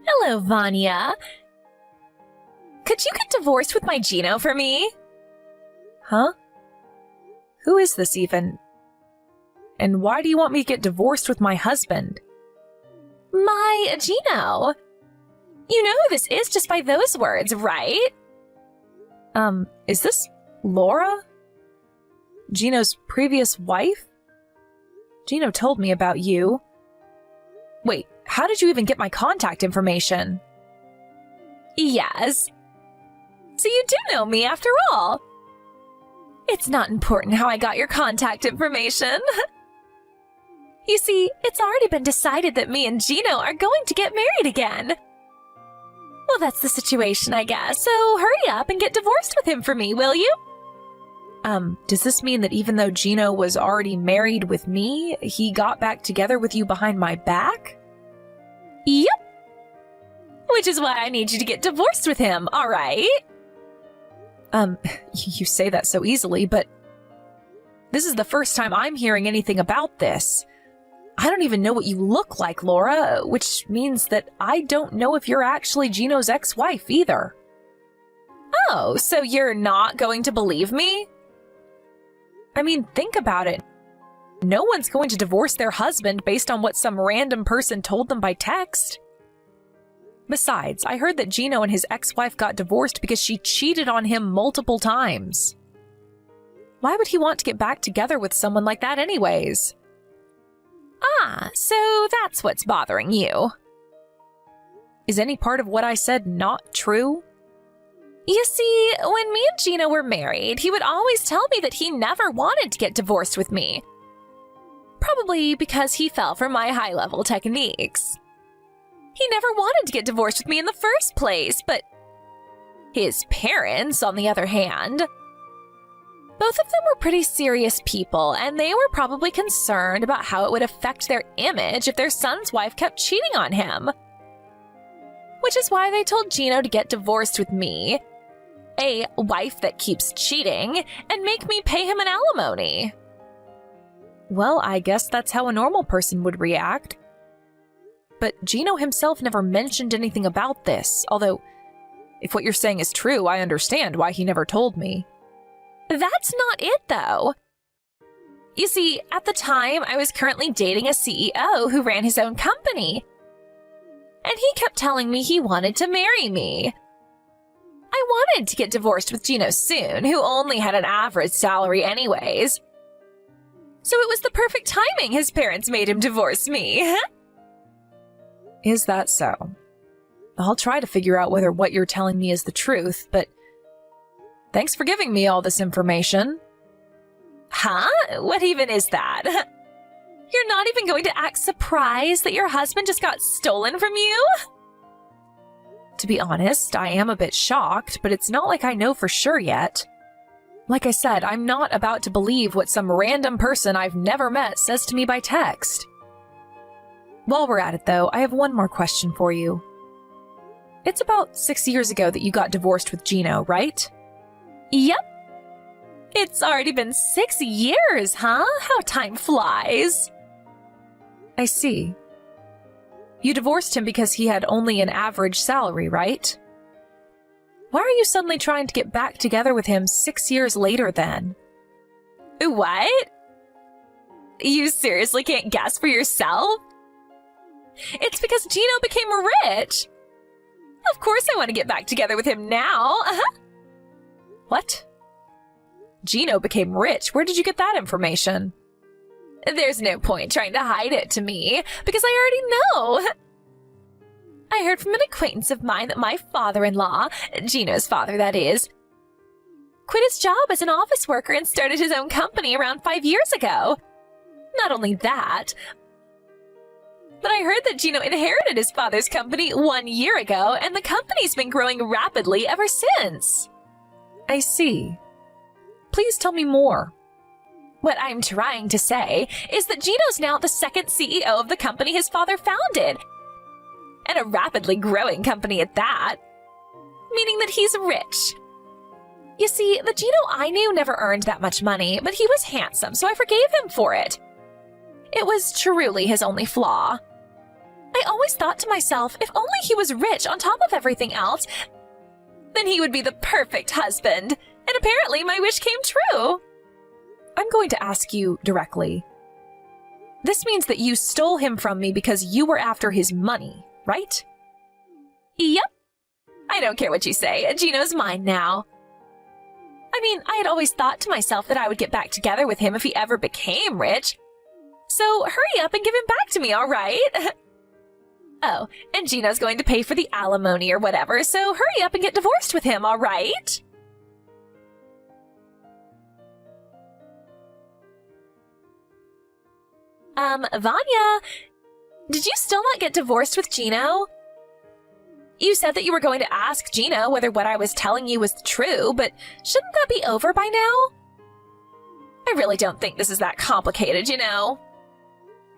Hello, Vanya. Could you get divorced with my Gino for me? Huh? Who is this even? And why do you want me to get divorced with my husband? My Gino. You know who this is just by those words, right? Is this Laura? Gino's previous wife? Gino told me about you. Wait, how did you even get my contact information? Yes. So you do know me after all. It's not important how I got your contact information. You see, it's already been decided that me and Gino are going to get married again. Well, that's the situation, I guess, so hurry up and get divorced with him for me, will you? Does this mean that even though Gino was already married with me, he got back together with you behind my back? Yep. Which is why I need you to get divorced with him, all right? You say that so easily, but this is the first time I'm hearing anything about this. I don't even know what you look like, Laura, which means that I don't know if you're actually Gino's ex-wife either. Oh, so you're not going to believe me? I mean, think about it. No one's going to divorce their husband based on what some random person told them by text. Besides, I heard that Gino and his ex-wife got divorced because she cheated on him multiple times. Why would he want to get back together with someone like that anyways? Ah, so that's what's bothering you. Is any part of what I said not true? You see, when me and Gino were married, he would always tell me that he never wanted to get divorced with me. Probably because he fell for my high-level techniques. He never wanted to get divorced with me in the first place, but his parents, on the other hand, both of them were pretty serious people, and they were probably concerned about how it would affect their image if their son's wife kept cheating on him. Which is why they told Gino to get divorced with me, a wife that keeps cheating, and make me pay him an alimony. Well, I guess that's how a normal person would react. But Gino himself never mentioned anything about this, although, if what you're saying is true, I understand why he never told me. That's not it, though. You see, at the time, I was currently dating a CEO who ran his own company. And he kept telling me he wanted to marry me. I wanted to get divorced with Gino soon, who only had an average salary anyways. So it was the perfect timing his parents made him divorce me. Is that so? I'll try to figure out whether what you're telling me is the truth, but thanks for giving me all this information. Huh? What even is that? You're not even going to act surprised that your husband just got stolen from you? To be honest, I am a bit shocked, but it's not like I know for sure yet. Like I said, I'm not about to believe what some random person I've never met says to me by text. While we're at it, though, I have one more question for you. It's about 6 years ago that you got divorced with Gino, right? Yep. It's already been 6 years, huh? How time flies. I see. You divorced him because he had only an average salary, right? Why are you suddenly trying to get back together with him 6 years later then? What? You seriously can't guess for yourself? It's because Gino became rich. Of course I want to get back together with him now. What? Gino became rich? Where did you get that information? There's no point trying to hide it to me, because I already know. I heard from an acquaintance of mine that my father-in-law, Gino's father that is, quit his job as an office worker and started his own company around 5 years ago. Not only that, but I heard that Gino inherited his father's company 1 year ago, and the company's been growing rapidly ever since. I see. Please tell me more. What I'm trying to say is that Gino's now the second CEO of the company his father founded, and a rapidly growing company at that, meaning that he's rich. You see, the Gino I knew never earned that much money, but he was handsome, so I forgave him for it. It was truly his only flaw. I I always thought to myself, if only he was rich on top of everything else, then he would be the perfect husband. And apparently my wish came true. I'm going to ask you directly. This means that you stole him from me because you were after his money, right? Yep. I don't care what you say. Gino's mine now. I mean, I had always thought to myself that I would get back together with him if he ever became rich. So hurry up and give him back to me, all right? Oh, and Gino's going to pay for the alimony or whatever, so hurry up and get divorced with him, all right? Vanya, did you still not get divorced with Gino? You said that you were going to ask Gino whether what I was telling you was true, but shouldn't that be over by now? I really don't think this is that complicated, you know.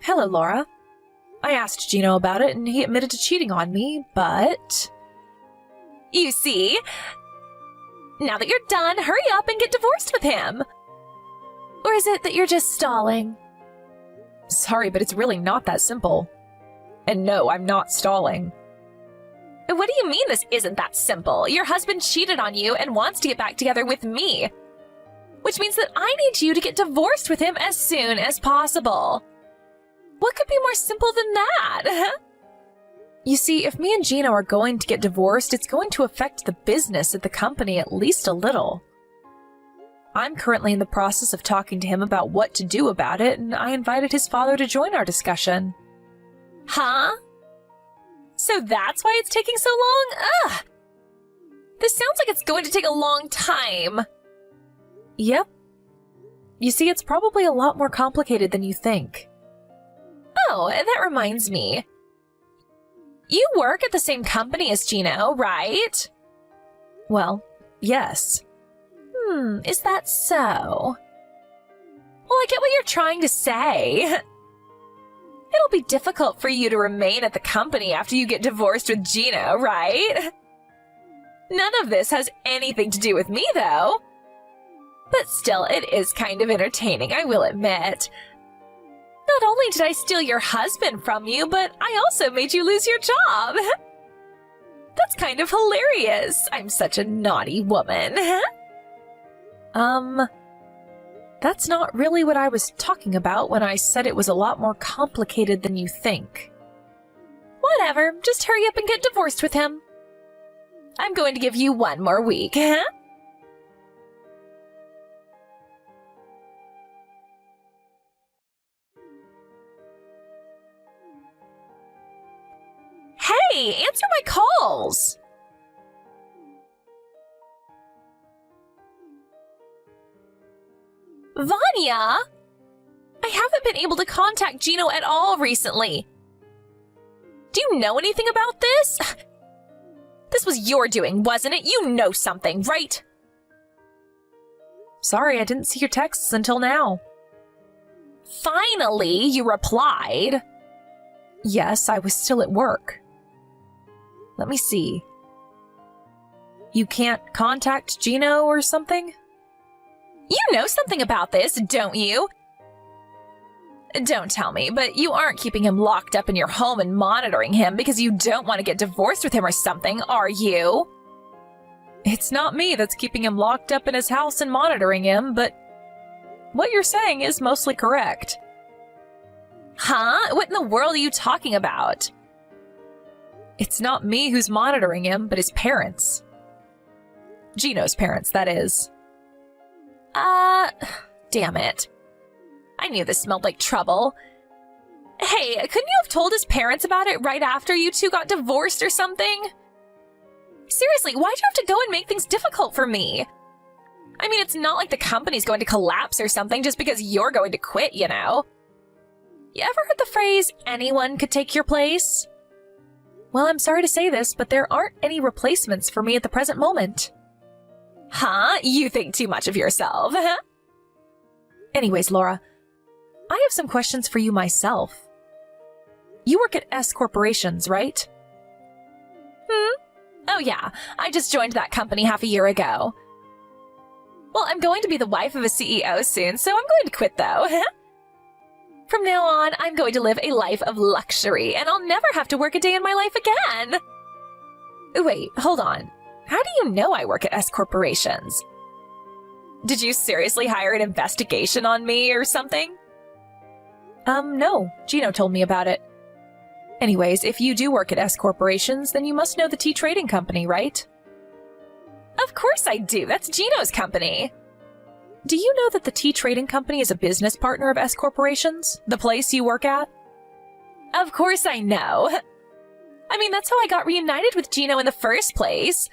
Hello, Laura. I asked Gino about it and he admitted to cheating on me, but... You see? Now that you're done, hurry up and get divorced with him. Or is it that you're just stalling? Sorry, but it's really not that simple. And no, I'm not stalling. What do you mean this isn't that simple? Your husband cheated on you and wants to get back together with me. Which means that I need you to get divorced with him as soon as possible. What could be more simple than that? You see, if me and Gino are going to get divorced, it's going to affect the business at the company at least a little. I'm currently in the process of talking to him about what to do about it, and I invited his father to join our discussion. Huh? So that's why it's taking so long? Ugh! This sounds like it's going to take a long time. Yep. You see, it's probably a lot more complicated than you think. Oh, that reminds me. You work at the same company as Gino, right? Well, yes. Is that so? Well, I get what you're trying to say. It'll be difficult for you to remain at the company after you get divorced with Gino, right? None of this has anything to do with me, though. But still, it is kind of entertaining, I will admit. Not only did I steal your husband from you, but I also made you lose your job. That's kind of hilarious. I'm such a naughty woman. That's not really what I was talking about when I said it was a lot more complicated than you think. Whatever, just hurry up and get divorced with him. I'm going to give you one more week, huh? Hey, answer my calls! Vanya! I haven't been able to contact Gino at all recently. Do you know anything about this? This was your doing, wasn't it? You know something, right? Sorry, I didn't see your texts until now. Finally, you replied. Yes, I was still at work. Let me see. You can't contact Gino or something? You know something about this, don't you? Don't tell me, but you aren't keeping him locked up in your home and monitoring him because you don't want to get divorced with him or something, are you? It's not me that's keeping him locked up in his house and monitoring him, but what you're saying is mostly correct. Huh? What in the world are you talking about? It's not me who's monitoring him, but his parents. Gino's parents, that is. Damn it. I knew this smelled like trouble. Hey, couldn't you have told his parents about it right after you two got divorced or something? Seriously, why'd you have to go and make things difficult for me? I mean, it's not like the company's going to collapse or something just because you're going to quit, you know? You ever heard the phrase, anyone could take your place? Well, I'm sorry to say this, but there aren't any replacements for me at the present moment. Huh? You think too much of yourself. Anyways, Laura, I have some questions for you myself. You work at S Corporations, right? Oh yeah, I just joined that company half a year ago. Well, I'm going to be the wife of a CEO soon, so I'm going to quit though. From now on, I'm going to live a life of luxury, and I'll never have to work a day in my life again. Wait, hold on. How do you know I work at S Corporations? Did you seriously hire an investigation on me or something? No. Gino told me about it. Anyways, if you do work at S Corporations, then you must know the tea trading company, right? Of course I do. That's Gino's company. Do you know that the tea trading company is a business partner of S Corporations, the place you work at? Of course I know. I mean, that's how I got reunited with Gino in the first place.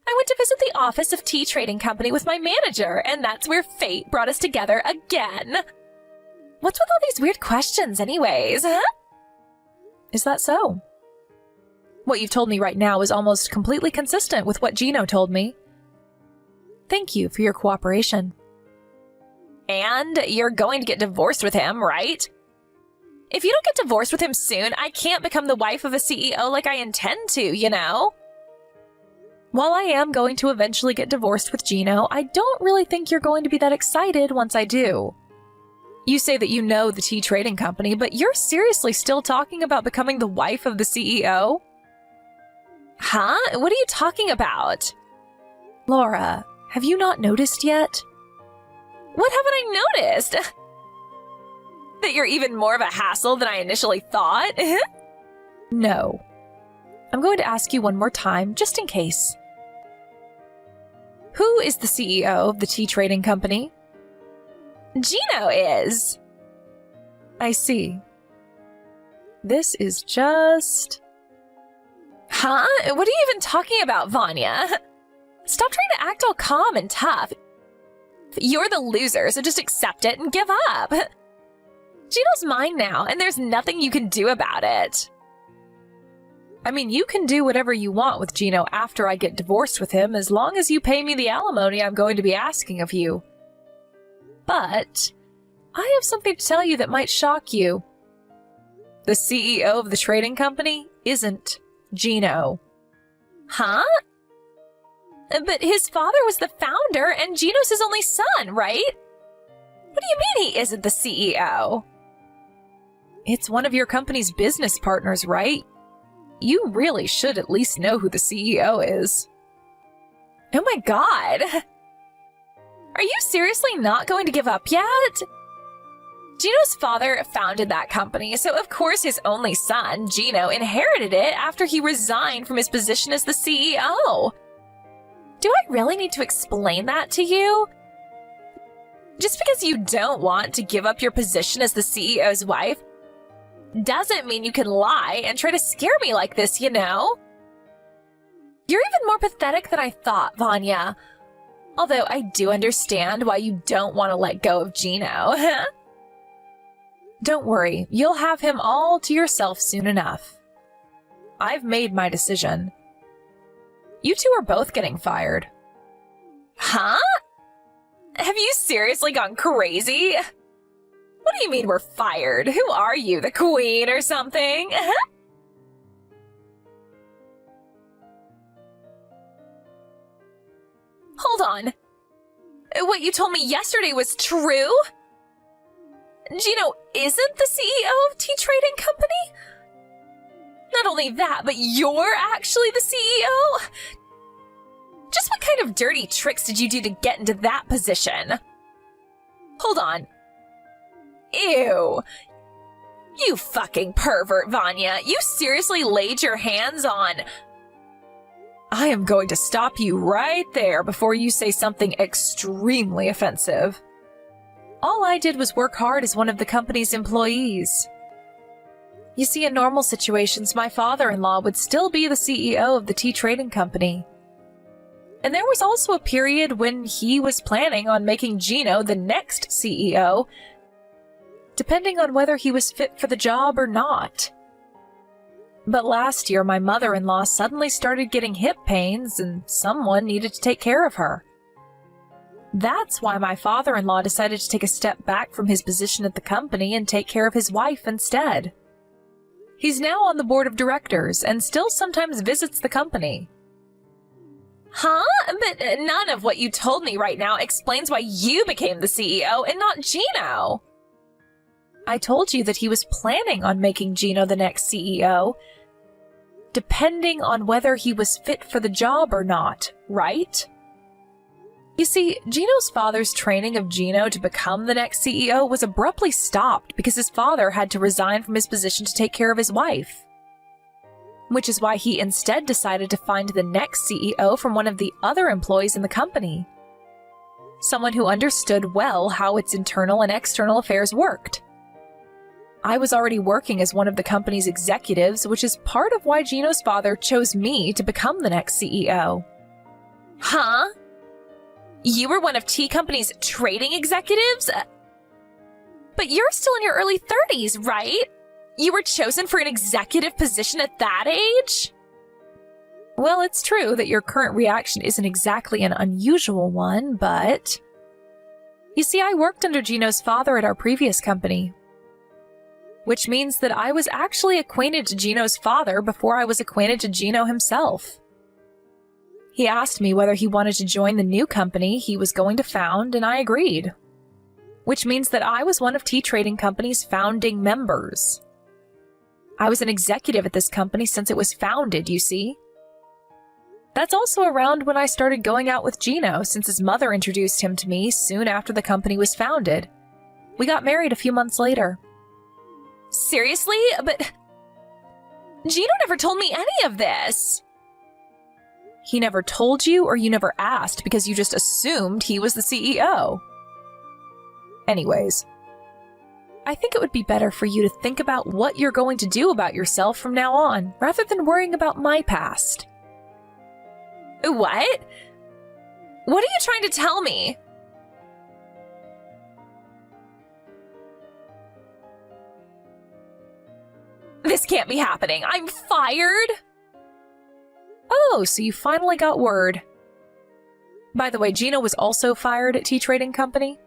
I went to visit the office of tea trading company with my manager, and that's where fate brought us together again. What's with all these weird questions anyways, huh? Is that so? What you've told me right now is almost completely consistent with what Gino told me. Thank you for your cooperation. And you're going to get divorced with him, right? If you don't get divorced with him soon, I can't become the wife of a CEO like I intend to, you know? While I am going to eventually get divorced with Gino, I don't really think you're going to be that excited once I do. You say that you know the tea trading company, but you're seriously still talking about becoming the wife of the CEO? Huh? What are you talking about? Laura, have you not noticed yet? What haven't I noticed? That you're even more of a hassle than I initially thought? No. I'm going to ask you one more time, just in case. Who is the CEO of the tea trading company? Gino is. I see. This is just... Huh? What are you even talking about, Vanya? Stop trying to act all calm and tough. You're the loser, so just accept it and give up. Gino's mine now, and there's nothing you can do about it. I mean, you can do whatever you want with Gino after I get divorced with him, as long as you pay me the alimony I'm going to be asking of you. But I have something to tell you that might shock you. The CEO of the trading company isn't Gino. Huh? But his father was the founder, and Gino's his only son, right? What do you mean he isn't the CEO? It's one of your company's business partners, right? You really should at least know who the CEO is. Oh my god! Are you seriously not going to give up yet? Gino's father founded that company, so of course his only son, Gino, inherited it after he resigned from his position as the CEO. Do I really need to explain that to you? Just because you don't want to give up your position as the CEO's wife doesn't mean you can lie and try to scare me like this, you know? You're even more pathetic than I thought, Vanya. Although I do understand why you don't want to let go of Gino. Don't worry, you'll have him all to yourself soon enough. I've made my decision. You two are both getting fired. Huh? Have you seriously gone crazy? What do you mean we're fired? Who are you, the queen or something? Hold on. What you told me yesterday was true? Gino isn't the CEO of Tea Trading Company? Not only that, but you're actually the CEO? Just what kind of dirty tricks did you do to get into that position? Hold on. Ew. You fucking pervert, Vanya. You seriously laid your hands on... I am going to stop you right there before you say something extremely offensive. All I did was work hard as one of the company's employees. You see, in normal situations, my father-in-law would still be the CEO of the tea trading company. And there was also a period when he was planning on making Gino the next CEO, depending on whether he was fit for the job or not. But last year, my mother-in-law suddenly started getting hip pains, and someone needed to take care of her. That's why my father-in-law decided to take a step back from his position at the company and take care of his wife instead. He's now on the board of directors and still sometimes visits the company. Huh? But none of what you told me right now explains why you became the CEO and not Gino. I told you that he was planning on making Gino the next CEO, depending on whether he was fit for the job or not, right? You see, Gino's father's training of Gino to become the next CEO was abruptly stopped because his father had to resign from his position to take care of his wife. Which is why he instead decided to find the next CEO from one of the other employees in the company. Someone who understood well how its internal and external affairs worked. I was already working as one of the company's executives, which is part of why Gino's father chose me to become the next CEO. Huh? You were one of T Company's trading executives? But you're still in your early 30s, right? You were chosen for an executive position at that age? Well, it's true that your current reaction isn't exactly an unusual one, but... You see, I worked under Gino's father at our previous company, which means that I was actually acquainted to Gino's father before I was acquainted to Gino himself. He asked me whether he wanted to join the new company he was going to found, and I agreed. Which means that I was one of T Trading Company's founding members. I was an executive at this company since it was founded, you see. That's also around when I started going out with Gino, since his mother introduced him to me soon after the company was founded. We got married a few months later. Seriously? But Gino never told me any of this. He never told you, or you never asked because you just assumed he was the CEO. Anyways, I think it would be better for you to think about what you're going to do about yourself from now on, rather than worrying about my past. What? What are you trying to tell me? This can't be happening. I'm fired? Oh, so you finally got word. By the way, Gino was also fired at T Trading Company.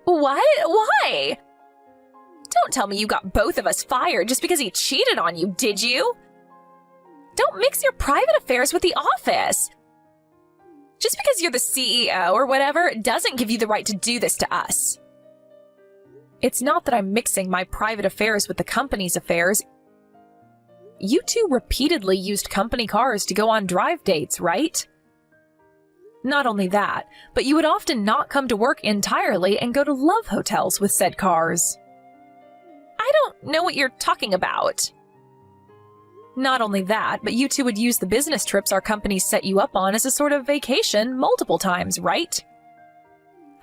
What? Why? Don't tell me you got both of us fired just because he cheated on you, did you? Don't mix your private affairs with the office. Just because you're the CEO or whatever doesn't give you the right to do this to us. It's not that I'm mixing my private affairs with the company's affairs. You two repeatedly used company cars to go on drive dates, right? Not only that, but you would often not come to work entirely and go to love hotels with said cars. I don't know what you're talking about. Not only that, but you two would use the business trips our company set you up on as a sort of vacation multiple times, right?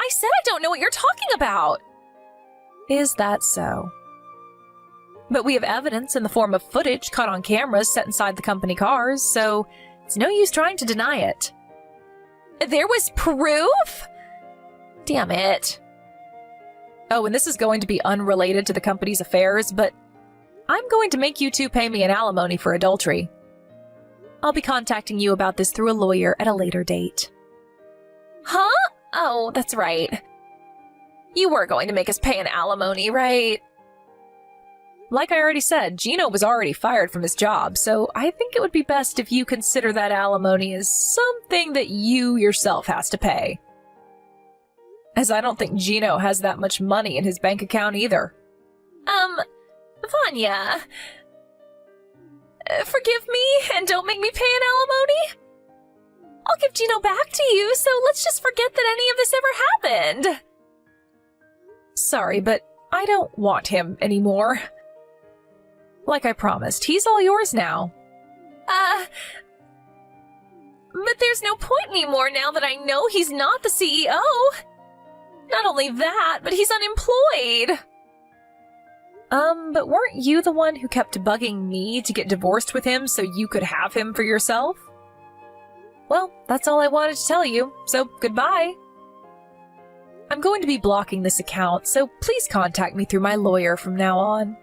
I said I don't know what you're talking about. Is that so? But we have evidence in the form of footage caught on cameras set inside the company cars, so it's no use trying to deny it. There was proof? Damn it. Oh, and this is going to be unrelated to the company's affairs, but I'm going to make you two pay me an alimony for adultery. I'll be contacting you about this through a lawyer at a later date. Huh? Oh, that's right. You were going to make us pay an alimony, right? Like I already said, Gino was already fired from his job, so I think it would be best if you consider that alimony as something that you yourself has to pay. As I don't think Gino has that much money in his bank account either. Vanya, forgive me and don't make me pay an alimony. I'll give Gino back to you, so let's just forget that any of this ever happened. Sorry, but I don't want him anymore. Like I promised, he's all yours now. But there's no point anymore now that I know he's not the CEO. Not only that, but he's unemployed. But weren't you the one who kept bugging me to get divorced with him so you could have him for yourself? Well, that's all I wanted to tell you, so goodbye. I'm going to be blocking this account, so please contact me through my lawyer from now on.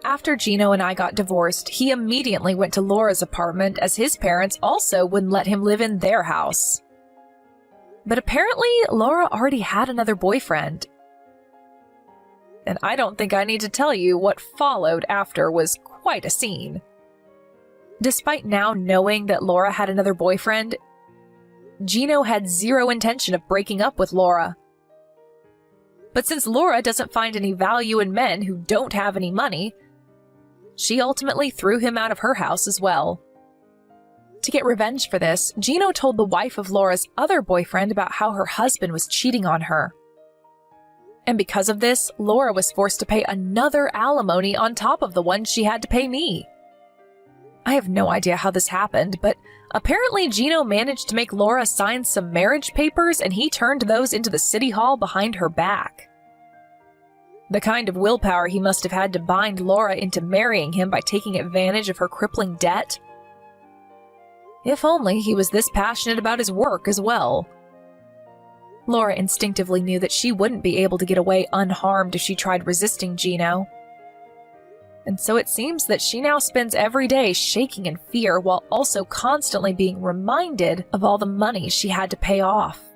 After Gino and I got divorced, he immediately went to Laura's apartment as his parents also wouldn't let him live in their house. But apparently, Laura already had another boyfriend. And I don't think I need to tell you what followed after was quite a scene. Despite now knowing that Laura had another boyfriend, Gino had zero intention of breaking up with Laura. But since Laura doesn't find any value in men who don't have any money, she ultimately threw him out of her house as well. To get revenge for this, Gino told the wife of Laura's other boyfriend about how her husband was cheating on her. And because of this, Laura was forced to pay another alimony on top of the one she had to pay me. I have no idea how this happened, but apparently Gino managed to make Laura sign some marriage papers, and he turned those into the city hall behind her back. The kind of willpower he must have had to bind Laura into marrying him by taking advantage of her crippling debt. If only he was this passionate about his work as well. Laura instinctively knew that she wouldn't be able to get away unharmed if she tried resisting Gino. And so it seems that she now spends every day shaking in fear while also constantly being reminded of all the money she had to pay off.